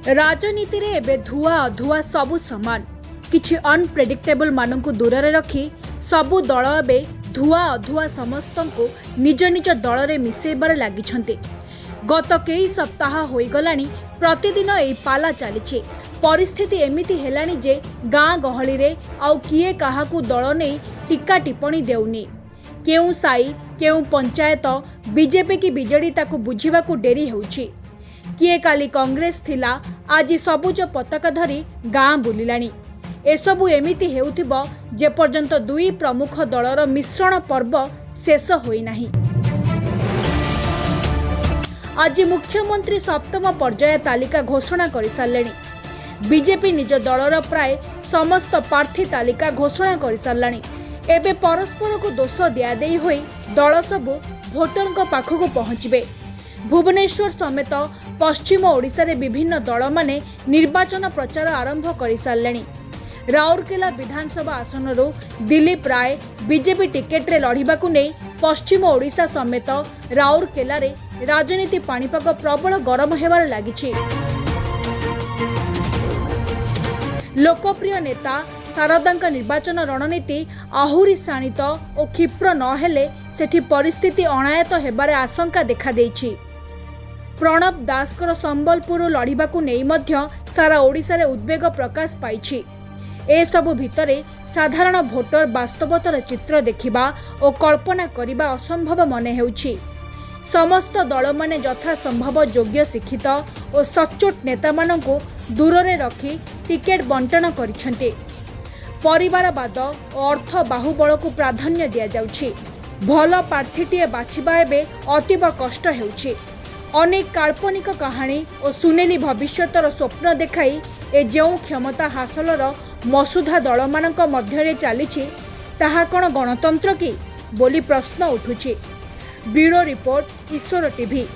राजनीति रे एबे धुआ अधुआ सबु समान किछि अनप्रेडिक्टेबल मानकु दूर रखी सबु दल एबे धुआ अधुआ समस्तंको निज निज दल रे मिसेबार लागिछन्ते। गत कई सप्ताह होइगलानी प्रतिदिन एई पाला चलीछि। परिस्थिति एमिति हेलानी जे गाँ गहली रे आउ किए काहाकू दल नै टीका टिप्पणी देउनी। केउ साई केउ पंचायत बीजेपी की बीजेडी ताकू बुझिबाकू डेरी हेउछि। किए काली कांग्रेस थिला आज सबुज पताका धरी गाँ बुलिलानी। एसबु एमिति हेउथिबो जे पर्यंत दुई प्रमुख दलर मिश्रण पर्व शेष होई नाही। आज मुख्यमंत्री सप्तम पर्याय तालिका घोषणा कर सारे। बीजेपी निज दलर प्राय समस्त प्रार्थी तालिका घोषणा कर सारे। एबे परस्पर को दोष दिया देई होई दल सबु भोटर पाखक पहुंचबे। भुवनेश्वर समेत पश्चिम ओडिशा रे विभिन्न दल माने निर्वाचन प्रचार आरंभ कर सारे। राउरकेला विधानसभा आसन दिलीप राय बीजेपी टिकेट रे लड़िबाकू नहीं पश्चिम ओडिशा समेत राउरकेला रे राजनीति पाणीपाग प्रबल गरम हेबार लागिछि। लोकप्रिय नेता शारदांका निर्वाचन रणनीति आहुरी शाणित और क्षिप्र नहेले सेठी परिस्थिति अणायत हेबार आशंका देखा देइछि। प्रणब दासकर संबलपुर लड़िबाकू नहीं मध्य सारा ओडिशा रे उद्वेग प्रकाश पाइछि। ए सबु भितरे साधारण भोटर वास्तवतार चित्र देखिबा और कल्पना करिबा असंभव मने हेउछि। समस्त दल माने यथा संभव योग्य शिक्षित और सचोट नेता मानकू दूर रे रखी टिकेट बंटन करिसेंते। परिवारवाद और अर्थ बाहुबल को प्राधान्य दिया जाउछि। भल प्रार्थीटीए बाछिबा एबे अतीव कष्ट हेउछि। अनेक काल्पनिक कहानी और सुनेली भविष्यतर स्वप्न देखाई ए जेउ क्षमता हासलर मसुधा दल मानक मध्यरे चलीछि ताहा कोन गणतंत्र की बोली प्रश्न उठुछि। ब्यूरो रिपोर्ट ईश्वर टीवी।